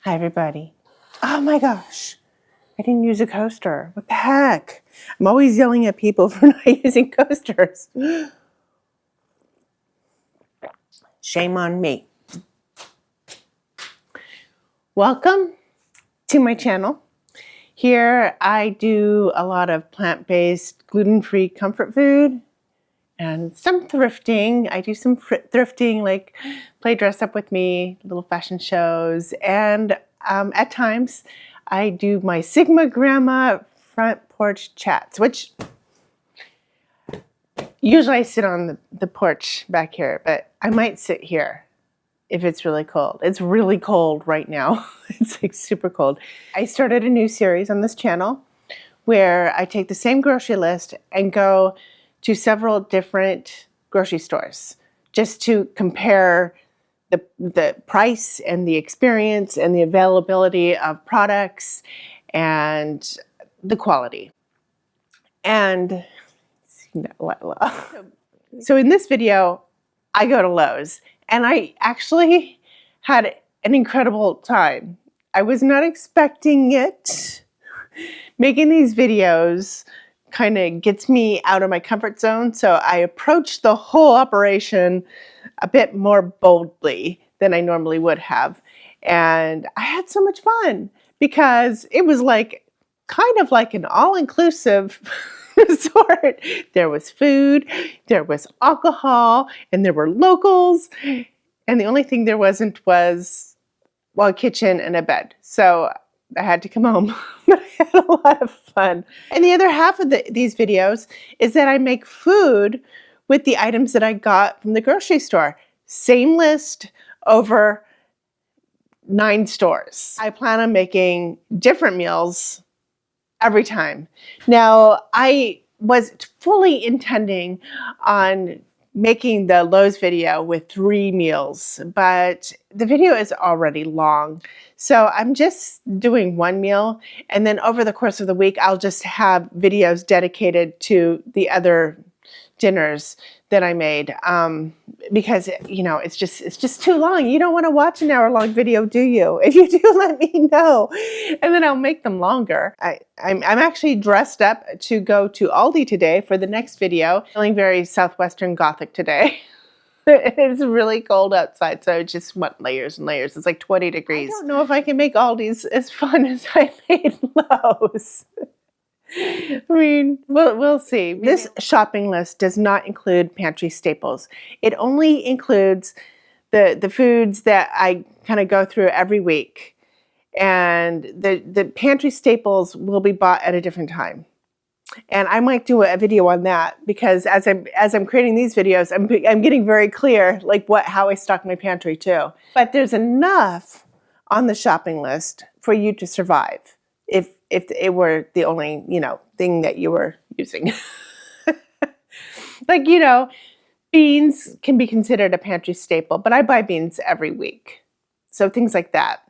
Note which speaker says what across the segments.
Speaker 1: Hi, everybody. Oh my gosh, I didn't use a coaster. What the heck? I'm always yelling at people for not using coasters. Shame on me. Welcome to my channel. Here I do a lot of plant-based, gluten-free comfort food and some thrifting. I do some thrifting, like play dress up with me, little fashion shows, and at times I do my Sigma Grandma front porch chats, which usually I sit on the porch back here, but I might sit here if it's really cold. It's really cold right now. It's like super cold. I started a new series on this channel where I take the same grocery list and go to several different grocery stores just to compare the price and the experience and the availability of products and the quality. And so in this video, I go to Lowe's and I actually had an incredible time. I was not expecting it. Making these videos kind of gets me out of my comfort zone, so I approached the whole operation a bit more boldly than I normally would have. And I had so much fun because it was like kind of like an all-inclusive resort. There was food, there was alcohol, and there were locals. And the only thing there wasn't was, well, a kitchen and a bed. So I had to come home, but I had a lot of fun. And the other half of these videos is that I make food with the items that I got from the grocery store. Same list over 9 stores. I plan on making different meals every time. Now, I was fully intending on making the Lowe's video with 3 meals, but the video is already long. So I'm just doing 1 meal, and then over the course of the week, I'll just have videos dedicated to the other dinners that I made, because you know it's just too long. You don't want to watch an hour-long video, do you? If you do, let me know, and then I'll make them longer. I'm actually dressed up to go to Aldi today for the next video. Feeling very Southwestern Gothic today. It's really cold outside, so I just want layers and layers. It's like 20 degrees. I don't know if I can make Aldi's as fun as I made Lowe's. I mean, we'll see. This shopping list does not include pantry staples. It only includes the foods that I kind of go through every week. And the pantry staples will be bought at a different time. And I might do a video on that because as I'm creating these videos, I'm getting very clear like how I stock my pantry too. But there's enough on the shopping list for you to survive if it were the only, thing that you were using. Like, beans can be considered a pantry staple, but I buy beans every week. So things like that.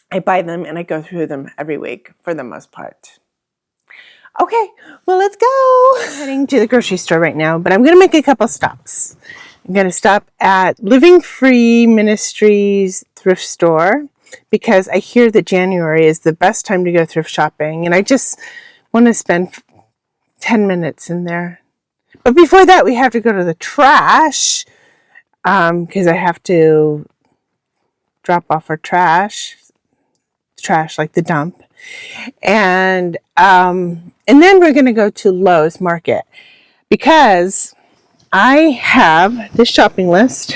Speaker 1: I buy them and I go through them every week for the most part. Okay, well, let's go. I'm heading to the grocery store right now, but I'm going to make a couple stops. I'm going to stop at Living Free Ministries thrift store because I hear that January is the best time to go thrift shopping, and I just want to spend 10 minutes in there. But before that, we have to go to the trash because I have to drop off our trash like the dump. And then we're going to go to Lowe's Market because I have this shopping list.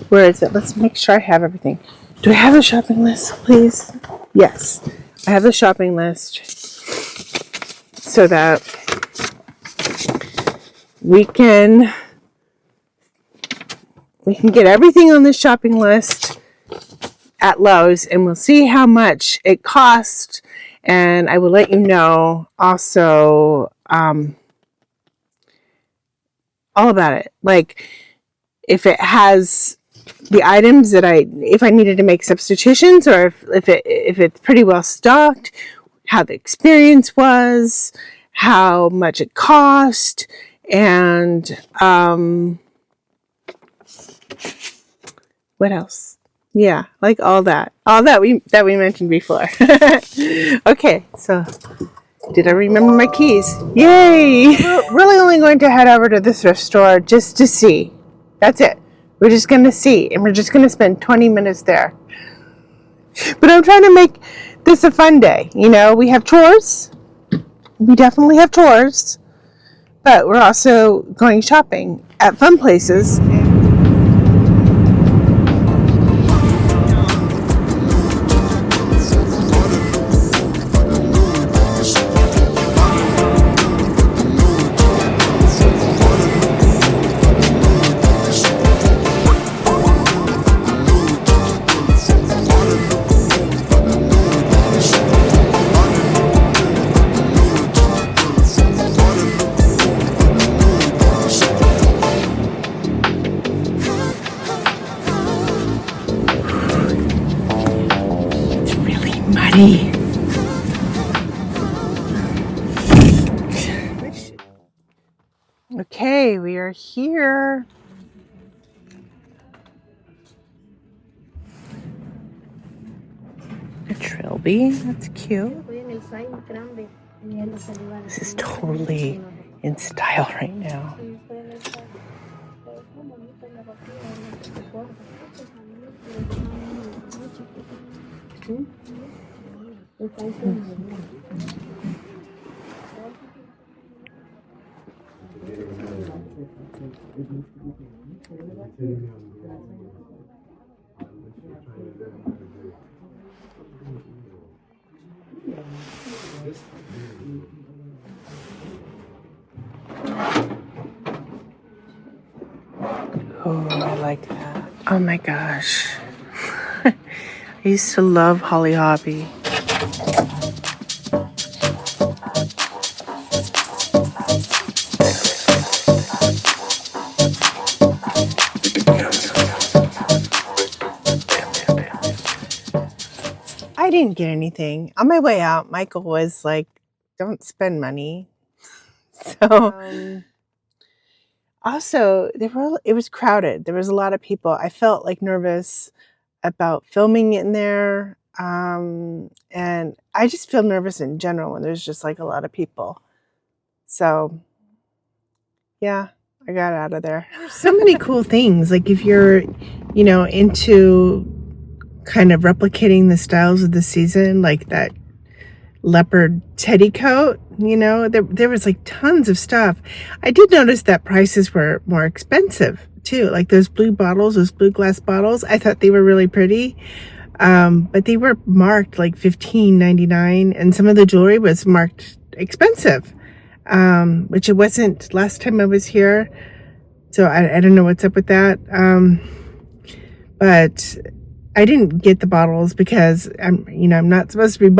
Speaker 1: Where is it? Let's make sure I have everything. Do I have a shopping list, please? Yes, I have the shopping list so that we can get everything on this shopping list at Lowe's, and we'll see how much it costs, and I will let you know also all about it. Like if it has the items that if I needed to make substitutions, or if it's pretty well stocked, how the experience was, how much it cost, and what else? Yeah, like all that we mentioned before. Okay, so did I remember my keys? Yay! We're really only going to head over to the thrift store just to see. That's it. We're just going to see, and we're just going to spend 20 minutes there. But I'm trying to make this a fun day. You know, we have chores. We definitely have chores. But we're also going shopping at fun places. Muddy. Okay, we are here. A trilby, that's cute. This is totally in style right now. Oh, I like that. Oh my gosh. I used to love Holly Hobby. I didn't get anything. On my way out, Michael was like, don't spend money. So, also, it was crowded. There was a lot of people. I felt like nervous about filming in there. And I just feel nervous in general when there's just like a lot of people. So, yeah, I got out of there. There's so many cool things. Like if you're, you know, into kind of replicating the styles of the season, like that leopard teddy coat, you know, there was like tons of stuff. I did notice that prices were more expensive too, like those blue bottles, those blue glass bottles. I thought they were really pretty, but they were marked like $15.99, and some of the jewelry was marked expensive, which it wasn't last time I was here. So I don't know what's up with that, but I didn't get the bottles because I'm not supposed to be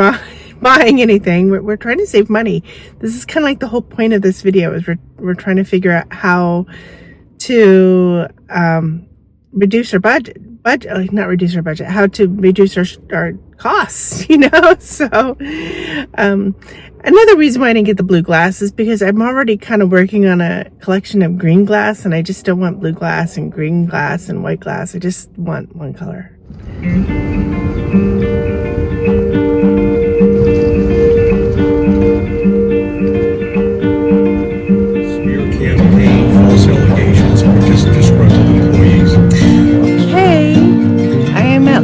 Speaker 1: buying anything. We're trying to save money. This is kind of like the whole point of this video is we're trying to figure out how to reduce our budget, not reduce our budget, how to reduce our costs, you know? So another reason why I didn't get the blue glass is because I'm already kind of working on a collection of green glass, and I just don't want blue glass and green glass and white glass. I just want one color.
Speaker 2: Smear campaign, false allegations, or just disgruntled employees.
Speaker 1: Okay, I am at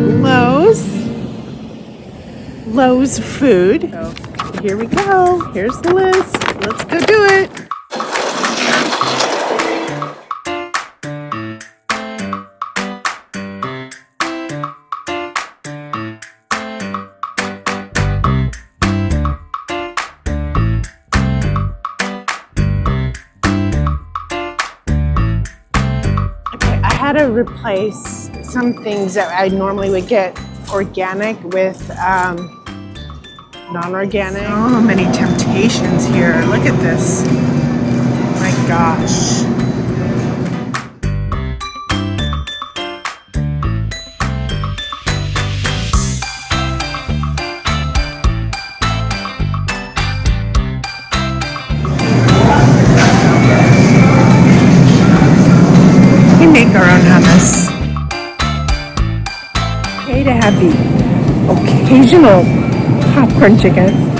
Speaker 1: Lowe's Food. So here we go. Here's the list. Let's go do it. I had to replace some things that I normally would get organic with non-organic. Oh, many temptations here. Look at this. My gosh. We make our own hummus. have the occasional popcorn chicken.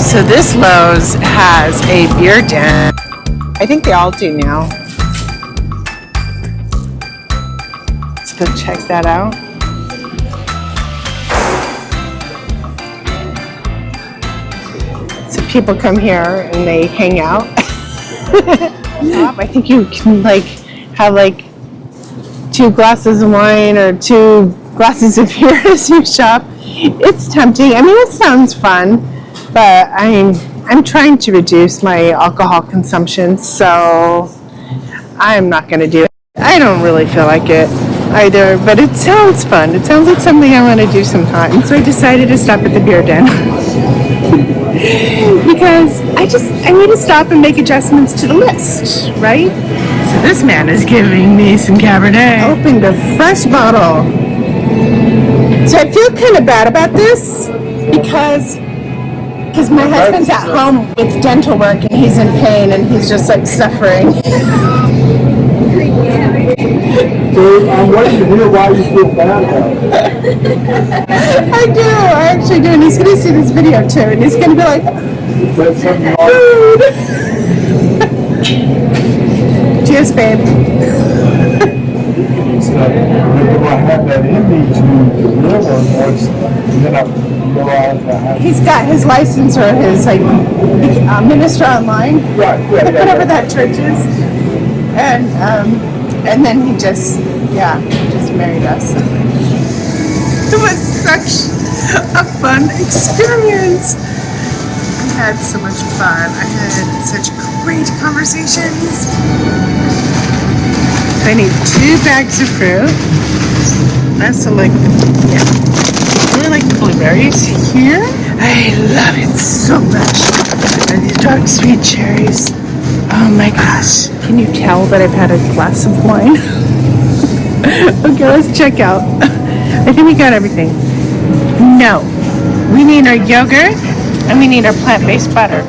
Speaker 1: So this Lowe's has a beer den. I think they all do now. Let's go check that out. So people come here and they hang out. I think you can like have like 2 glasses of wine or 2 glasses of beer as you shop. It's tempting. I mean, it sounds fun. But I'm trying to reduce my alcohol consumption, so I'm not going to do it. I don't really feel like it either, but it sounds fun. It sounds like something I want to do sometime. So I decided to stop at the beer den because I need to stop and make adjustments to the list, right? So this man is giving me some Cabernet. Opened a fresh bottle. So I feel kind of bad about this because my husband's at home with dental work and he's in pain and he's just like suffering.
Speaker 3: Dude, I'm waiting to hear why you feel bad about it.
Speaker 1: I do, I actually do, and he's going to see this video too, and he's going to be like, dude. Cheers, babe.
Speaker 3: I have that in me to deliver, and then I realize I have.
Speaker 1: He's got his license or his like minister online,
Speaker 3: Right,
Speaker 1: whatever that church is, and then he just married us. It was such a fun experience. I had so much fun. I had such great conversations. I need 2 bags of fruit. That's like, yeah. I really like the blueberries here. I love it so much. And these dark sweet cherries. Oh my gosh. Can you tell that I've had a glass of wine? Okay, let's check out. I think we got everything. No. We need our yogurt and we need our plant-based butter.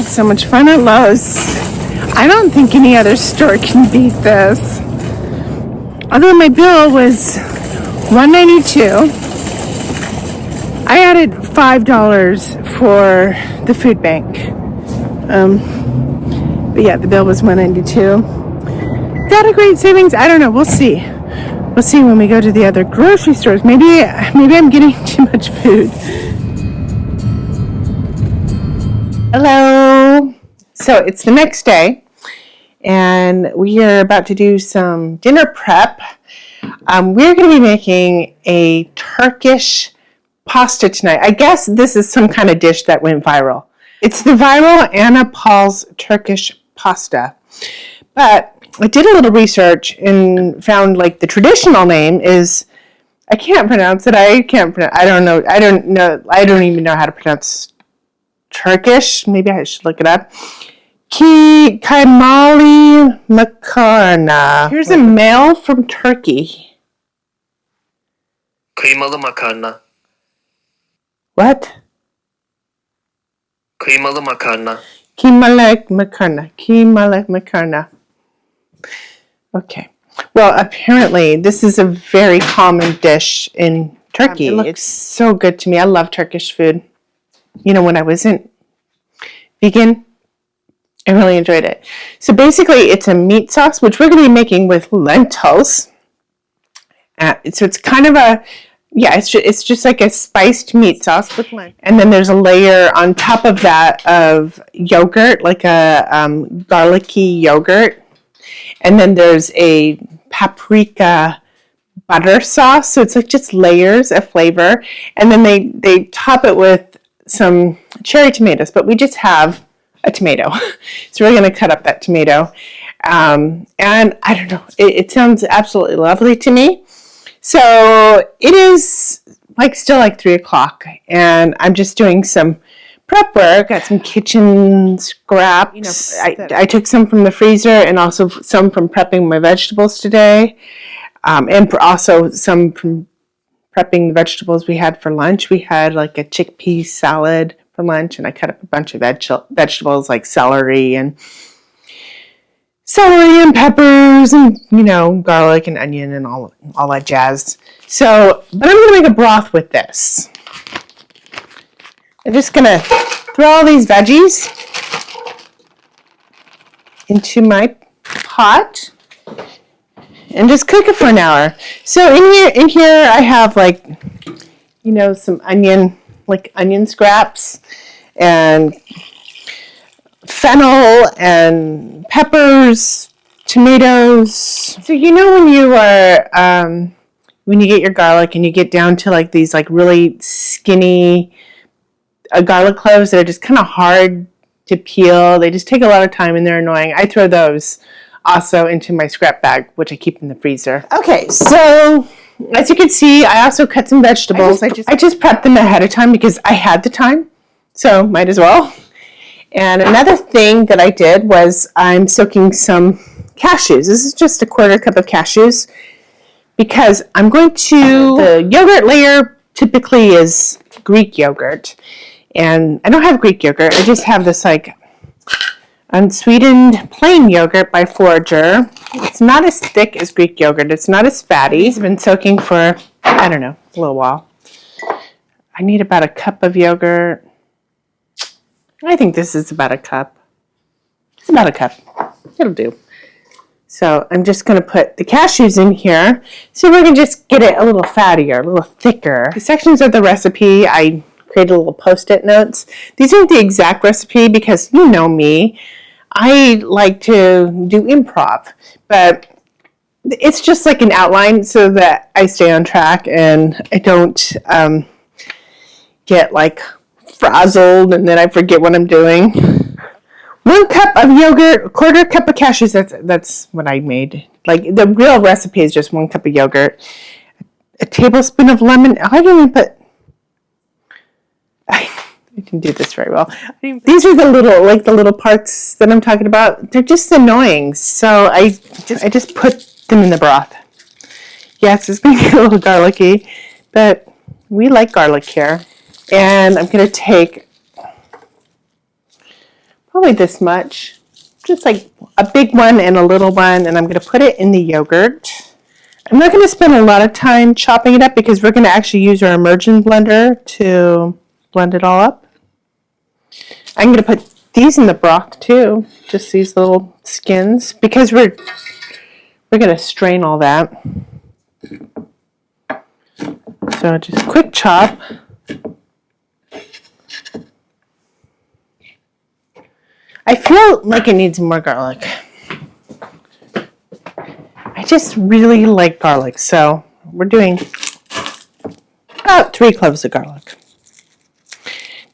Speaker 1: So much fun at Lowe's. I don't think any other store can beat this. Although my bill was $192, I added $5 for the food bank. But yeah, the bill was $192. That a great savings? I don't know. We'll see. We'll see when we go to the other grocery stores. Maybe I'm getting too much food. Hello. So it's the next day, and we are about to do some dinner prep. We're going to be making a Turkish pasta tonight. I guess this is some kind of dish that went viral. It's the viral Anna Paul's Turkish pasta. But I did a little research and found like the traditional name is, I can't pronounce it. I don't know. I don't even know how to pronounce Turkish. Maybe I should look it up. Kaymali makarna. Here's a mail from Turkey.
Speaker 4: Kıymalı makarna.
Speaker 1: What?
Speaker 4: Kıymalı makarna.
Speaker 1: Kıymalı makarna. Kıymalı makarna. Okay. Well, apparently this is a very common dish in Turkey. It looks so good to me. I love Turkish food. You know, when I wasn't vegan, I really enjoyed it. So basically it's a meat sauce, which we're going to be making with lentils. So it's kind of it's just like a spiced meat sauce with lentils. And then there's a layer on top of that of yogurt, like a garlicky yogurt. And then there's a paprika butter sauce. So it's like just layers of flavor. And then they top it with some cherry tomatoes, but we just have a tomato. So we're going to cut up that tomato. And I don't know, it sounds absolutely lovely to me. So it is still like 3 o'clock, and I'm just doing some prep work. Got some kitchen scraps. I took some from the freezer and also some from prepping my vegetables today, and also some from prepping the vegetables we had for lunch. We had like a chickpea salad for lunch, and I cut up a bunch of vegetables like celery and peppers and, garlic and onion and all that jazz. So, but I'm going to make a broth with this. I'm just going to throw all these veggies into my pot and just cook it for an hour. So in here I have some onion scraps and fennel and peppers, tomatoes. So when you get your garlic and you get down to these really skinny garlic cloves that are just kind of hard to peel. They just take a lot of time and they're annoying. I throw those also into my scrap bag, which I keep in the freezer. Okay, so as you can see, I also cut some vegetables. I just prepped them ahead of time because I had the time, so might as well. And another thing that I did was I'm soaking some cashews. This is just a 1/4 cup of cashews because I'm going to, the yogurt layer typically is Greek yogurt. And I don't have Greek yogurt. I just have this unsweetened plain yogurt by Forager. It's not as thick as Greek yogurt. It's not as fatty. It's been soaking for, a little while. I need about a cup of yogurt. I think this is about a cup. It's about a cup. It'll do. So I'm just going to put the cashews in here. So we're going to just get it a little fattier, a little thicker. The sections of the recipe, I created little Post-it notes. These aren't the exact recipe because you know me. I like to do improv, but it's just like an outline so that I stay on track and I don't get frazzled and then I forget what I'm doing. 1 cup of yogurt, 1/4 cup of cashews. That's what I made. The real recipe is just 1 cup of yogurt, a tablespoon of lemon. I didn't even put. I didn't do this very well. These are the little parts that I'm talking about. They're just annoying. So I just put them in the broth. Yes, it's going to get a little garlicky, but we like garlic here. And I'm going to take probably this much, just like a big one and a little one, and I'm going to put it in the yogurt. I'm not going to spend a lot of time chopping it up because we're going to actually use our immersion blender to blend it all up. I'm going to put these in the broth too, just these little skins, because we're going to strain all that. So just quick chop. I feel like it needs more garlic. I just really like garlic, so we're doing about 3 cloves of garlic.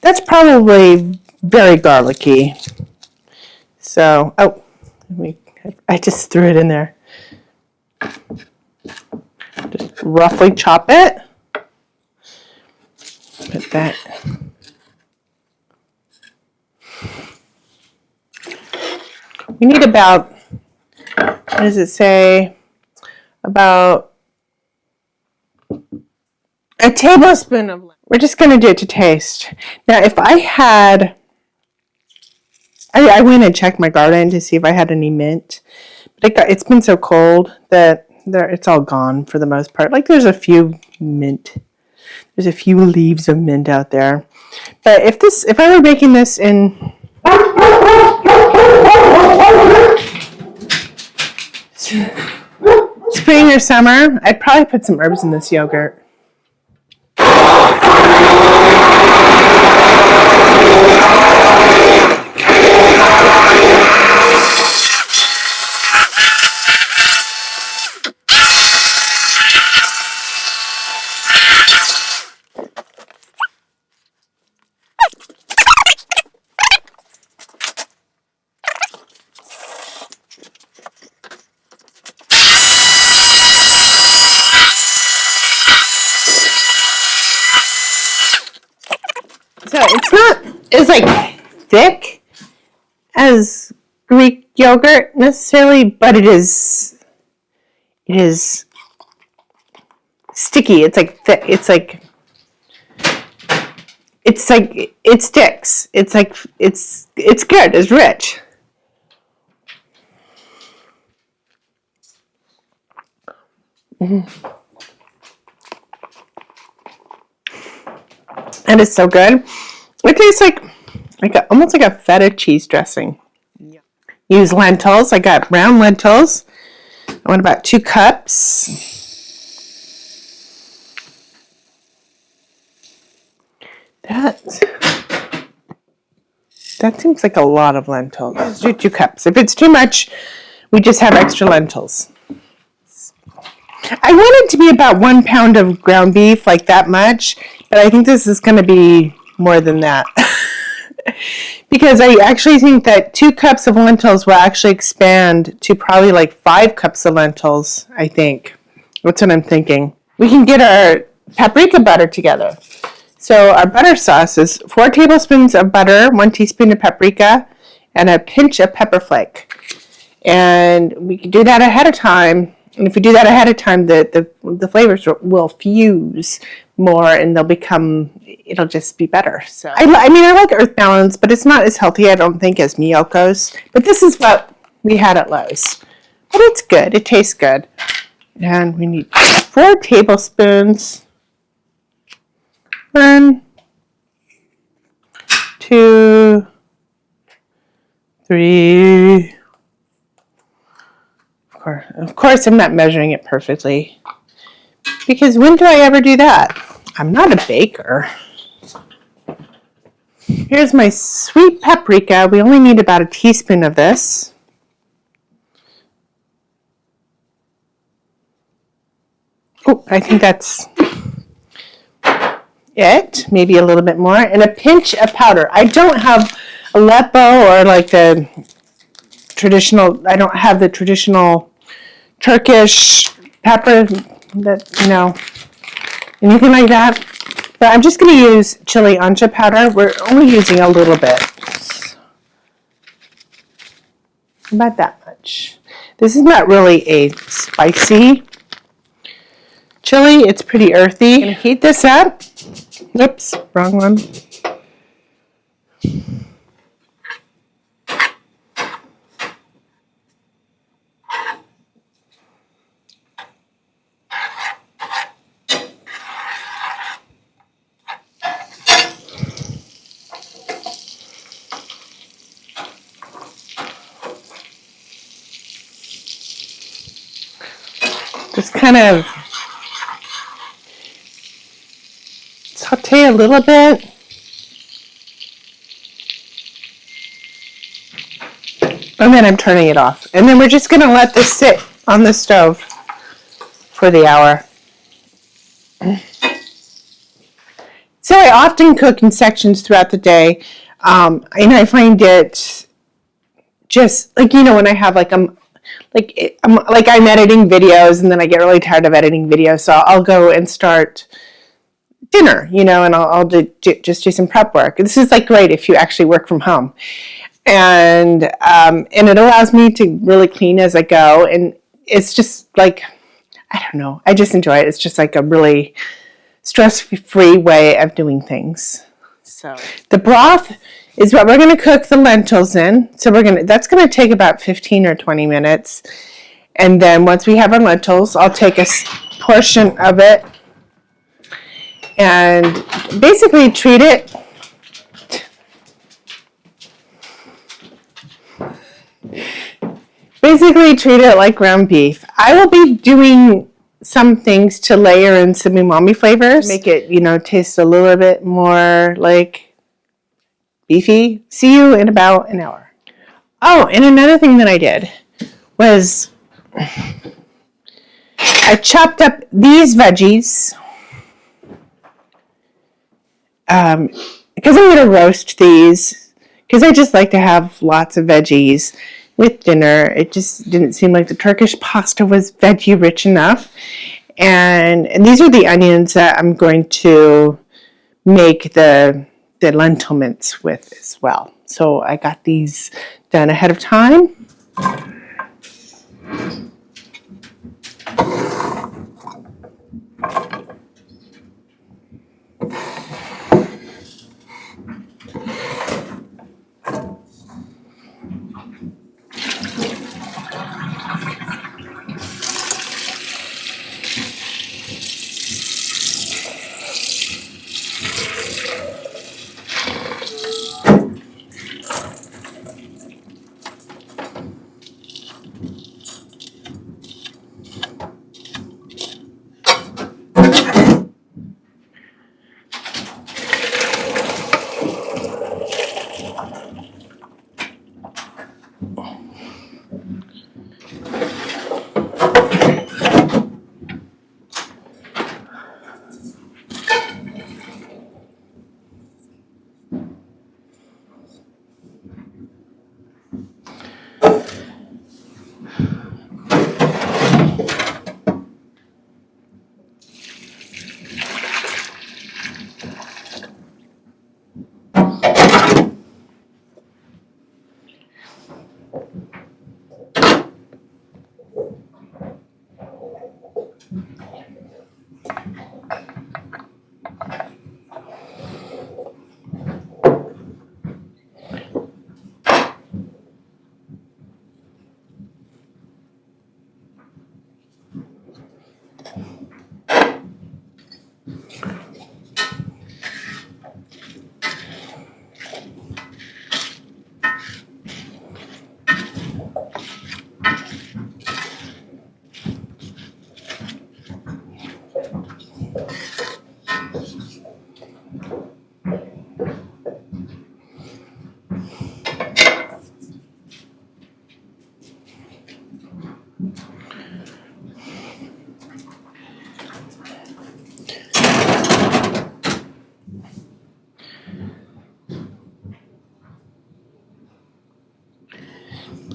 Speaker 1: That's probably very garlicky. So, I just threw it in there. Just roughly chop it. Put that. We need about, what does it say? About a tablespoon of lemon. We're just going to do it to taste. Now, if I had, I went and checked my garden to see if I had any mint. But it's been so cold that it's all gone for the most part. Like there's a few leaves of mint out there. But if I were making this in spring or summer, I'd probably put some herbs in this yogurt. So it's not as like thick as Greek yogurt necessarily, but it is sticky. It sticks. It's good. It's rich. Mm-hmm. And it's so good. It tastes almost like a feta cheese dressing. Yeah. Use lentils. I got brown lentils. I want about 2 cups. That seems like a lot of lentils. Let's do 2 cups. If it's too much, we just have extra lentils. I want it to be about 1 pound of ground beef, like that much, but I think this is going to be more than that. Because I actually think that 2 cups of lentils will actually expand to probably like 5 cups of lentils, I think. That's what I'm thinking. We can get our paprika butter together. So our butter sauce is 4 tablespoons of butter, 1 teaspoon of paprika, and a pinch of pepper flake. And we can do that ahead of time. And if we do that ahead of time, the flavors will fuse more and it'll just be better. So I like Earth Balance, but it's not as healthy, I don't think, as Miyoko's. But this is what we had at Lowe's. But it's good. It tastes good. And we need 4 tablespoons. 1, 2, 3. Of course, I'm not measuring it perfectly, because when do I ever do that? I'm not a baker. Here's my sweet paprika. We only need about a teaspoon of this. Oh, I think that's it. Maybe a little bit more. And a pinch of powder. I don't have Aleppo or like the traditional, I don't have the traditional Turkish pepper, anything like that. But I'm just going to use chili ancha powder. We're only using a little bit. About that much. This is not really a spicy chili. It's pretty earthy. I'm going to heat this up. Oops, wrong one. Just kind of saute a little bit. And then I'm turning it off. And then we're just going to let this sit on the stove for the hour. So I often cook in sections throughout the day. And I find it just like, when I have I'm editing videos, and then I get really tired of editing videos. So I'll go and start dinner, and I'll just do some prep work. This is great if you actually work from home. And it allows me to really clean as I go. And it's just I don't know. I just enjoy it. It's just a really stress-free way of doing things. So the broth is what we're going to cook the lentils in. So that's going to take about 15 or 20 minutes. And then once we have our lentils, I'll take a portion of it and basically treat it like ground beef. I will be doing some things to layer in some umami flavors, make it, taste a little bit more like beefy. See you in about an hour. Oh, and another thing that I did was I chopped up these veggies because I'm going to roast these because I just like to have lots of veggies with dinner. It just didn't seem like the Turkish pasta was veggie rich enough. And these are the onions that I'm going to make the lentil mince with as well. So I got these done ahead of time.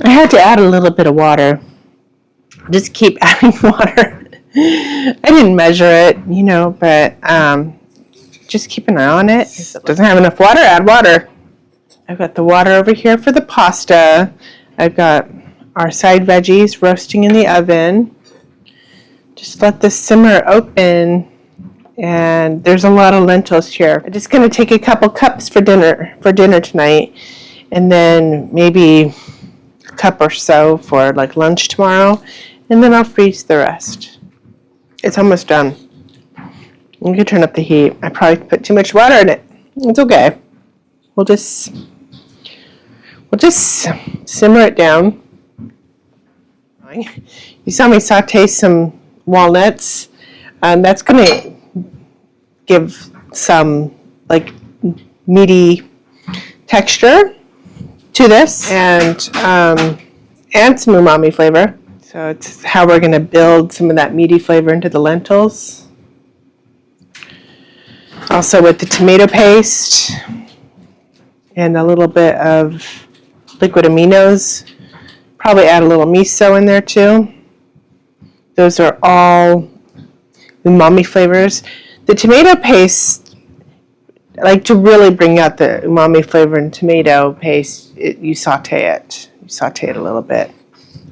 Speaker 1: I had to add a little bit of water. Just keep adding water. I didn't measure it, but just keep an eye on it. If it doesn't have enough water, add water. I've got the water over here for the pasta. I've got our side veggies roasting in the oven. Just let this simmer open. And there's a lot of lentils here. I'm just going to take a couple cups for dinner tonight, and then maybe a cup or so for like lunch tomorrow, and then I'll freeze the rest. It's almost done. You can turn up the heat. I probably put too much water in it. It's okay. We'll just simmer it down. You saw me saute some walnuts. That's going to give some like meaty texture to this, and some umami flavor. So it's how we're going to build some of that meaty flavor into the lentils. Also with the tomato paste and a little bit of liquid aminos. Probably add a little miso in there too. Those are all umami flavors. The tomato paste, I like to really bring out the umami flavor in tomato paste. You saute it. You saute it a little bit.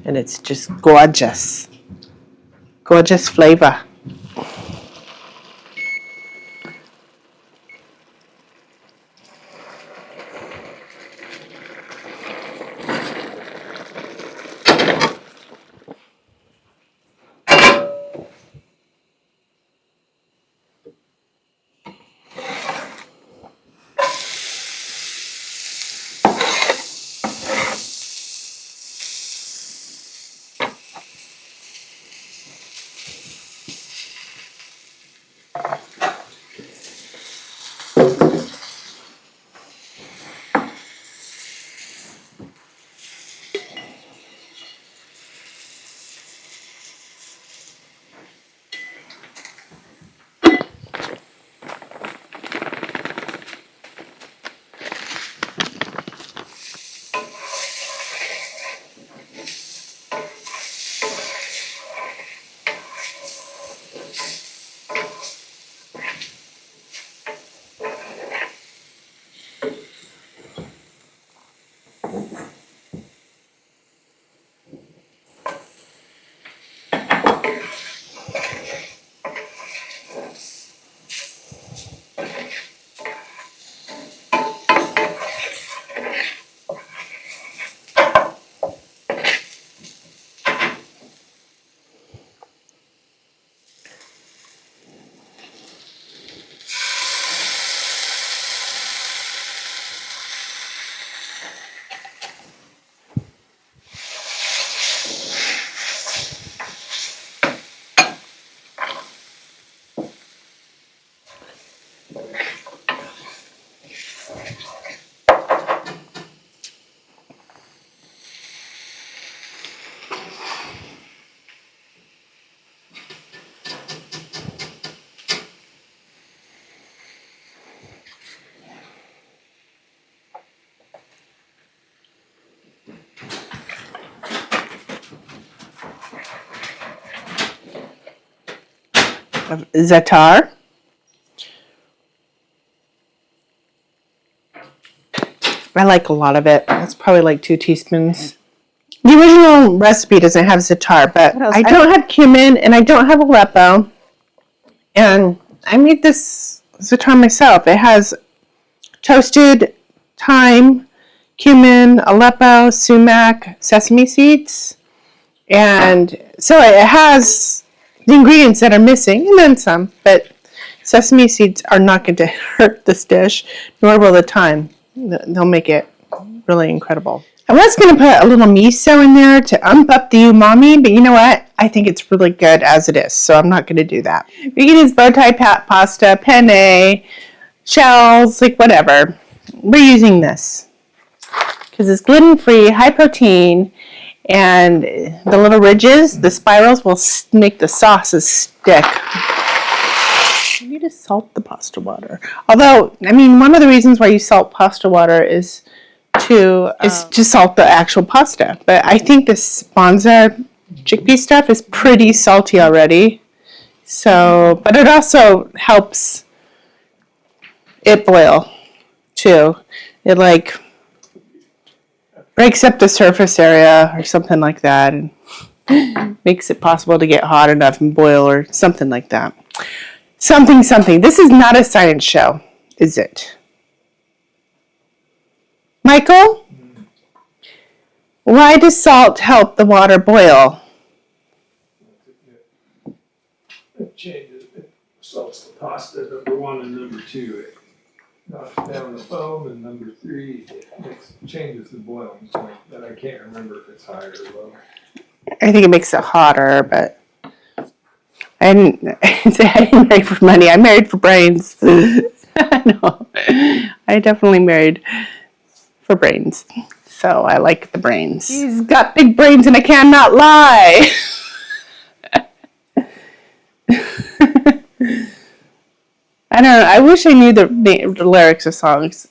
Speaker 1: And it's just gorgeous. Gorgeous flavor. of za'atar. I like a lot of it. That's probably like 2 teaspoons. The original recipe doesn't have za'atar, but I don't have cumin and I don't have Aleppo. And I made this za'atar myself. It has toasted thyme, cumin, Aleppo, sumac, sesame seeds. And so it has the ingredients that are missing and then some, but sesame seeds are not going to hurt this dish, nor will the thyme. They'll make it really incredible. I was going to put a little miso in there to ump up the umami, but you know what? I think it's really good as it is, so I'm not going to do that. You can use bow tie pasta, penne, shells, like whatever. We're using this because it's gluten-free, high protein, and the little ridges, the spirals, will make the sauces stick. You need to salt the pasta water. Although, I mean, one of the reasons why you salt pasta water is to salt the actual pasta. But I think this Bonza chickpea stuff is pretty salty already. So, but it also helps it boil too. It like breaks up the surface area or something like that and makes it possible to get hot enough and boil or something like that. Something. This is not a science show, is it? Michael? Why does salt help the water boil?
Speaker 3: It changes, it salts the pasta, number 1 and number 2. It knocks down the foam, and number 3, it changes the boiling point, but I can't remember if it's high or low.
Speaker 1: I think it makes it hotter, but I didn't marry for money. I married for brains. No, I definitely married for brains. So I like the brains. He's got big brains and I cannot lie. I don't know. I wish I knew the lyrics of songs.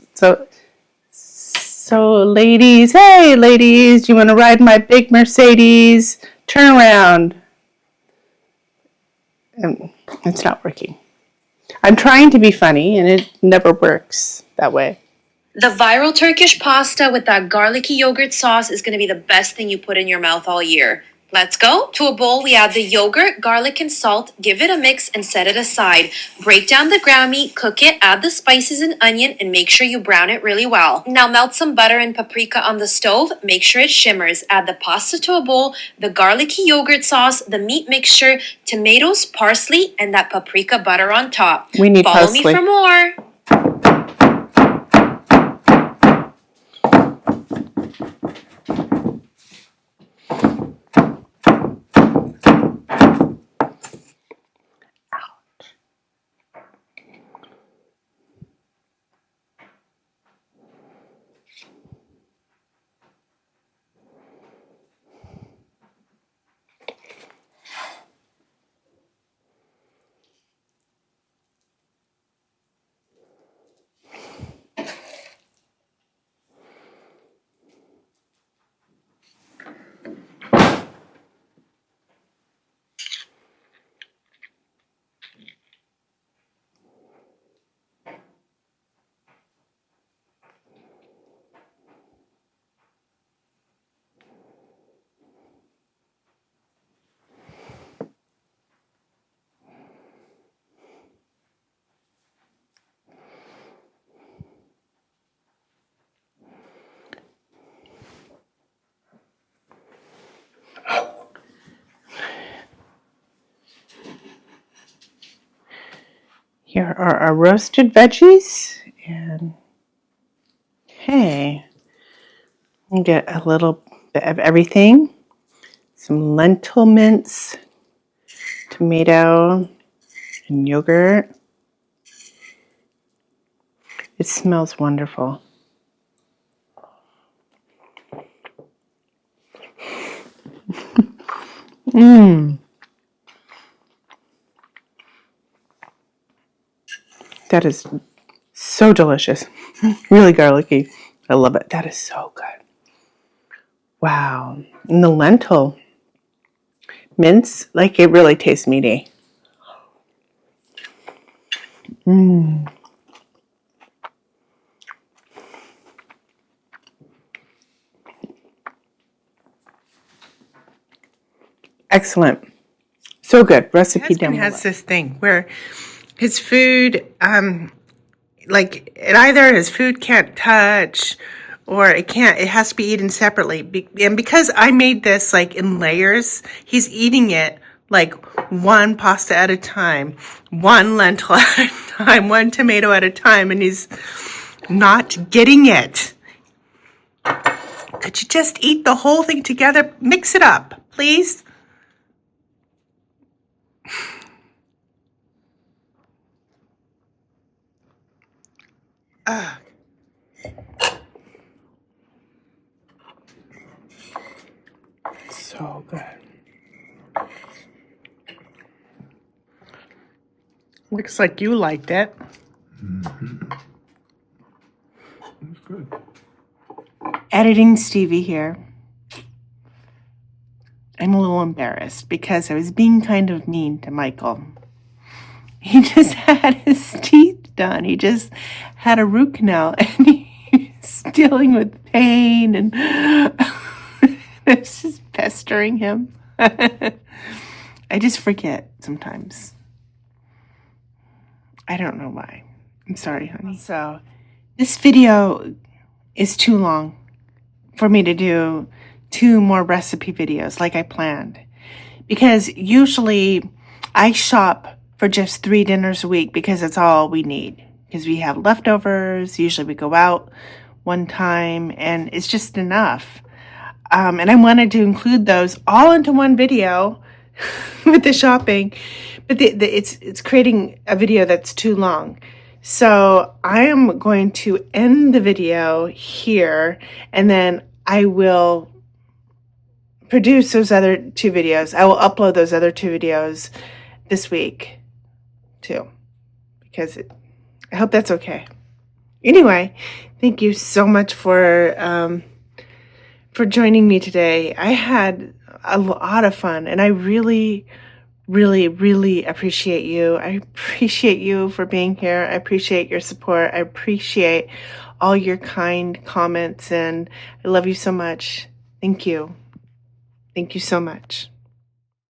Speaker 1: So ladies, hey ladies, do you want to ride my big Mercedes? Turn around. It's not working. I'm trying to be funny and it never works that way.
Speaker 5: The viral Turkish pasta with that garlicky yogurt sauce is going to be the best thing you put in your mouth all year. Let's go. To a bowl, we add the yogurt, garlic, and salt. Give it a mix and set it aside. Break down the ground meat, cook it, add the spices and onion, and make sure you brown it really well. Now melt some butter and paprika on the stove. Make sure it shimmers. Add the pasta to a bowl, the garlicky yogurt sauce, the meat mixture, tomatoes, parsley, and that paprika butter on top.
Speaker 1: We need
Speaker 5: Follow
Speaker 1: parsley.
Speaker 5: me for more.
Speaker 1: Here are our roasted veggies, and hey, we'll get a little bit of everything. Some lentil mince, tomato, and yogurt. It smells wonderful. That is so delicious. Really garlicky. I love it. That is so good. Wow. And the lentil mince, like it really tastes meaty. Excellent. So good. Recipe down below. My husband has this thing where his food, like either his food can't touch or it has to be eaten separately. And because I made this like in layers, he's eating it like one pasta at a time, one lentil at a time, one tomato at a time, and he's not getting it. Could you just eat the whole thing together? Mix it up, please. So good. Looks like you liked it.
Speaker 3: That's good.
Speaker 1: Editing Stevie here. I'm a little embarrassed because I was being kind of mean to Michael. He just had his teeth done. He just had a root canal and he's dealing with pain and it's just pestering him. I just forget sometimes. I don't know why. I'm sorry, honey. So this video is too long for me to do 2 more recipe videos like I planned. Because usually I shop for just 3 dinners a week because that's all we need. Because we have leftovers. Usually we go out one time and it's just enough. And I wanted to include those all into one video with the shopping. But it's creating a video that's too long. So I am going to end the video here and then I will produce those other 2 videos. I will upload those other 2 videos this week too, because I hope that's okay. Anyway, thank you so much for joining me today. I had a lot of fun and I really, really, really appreciate you. I appreciate you for being here. I appreciate your support. I appreciate all your kind comments and I love you so much. Thank you. Thank you so much.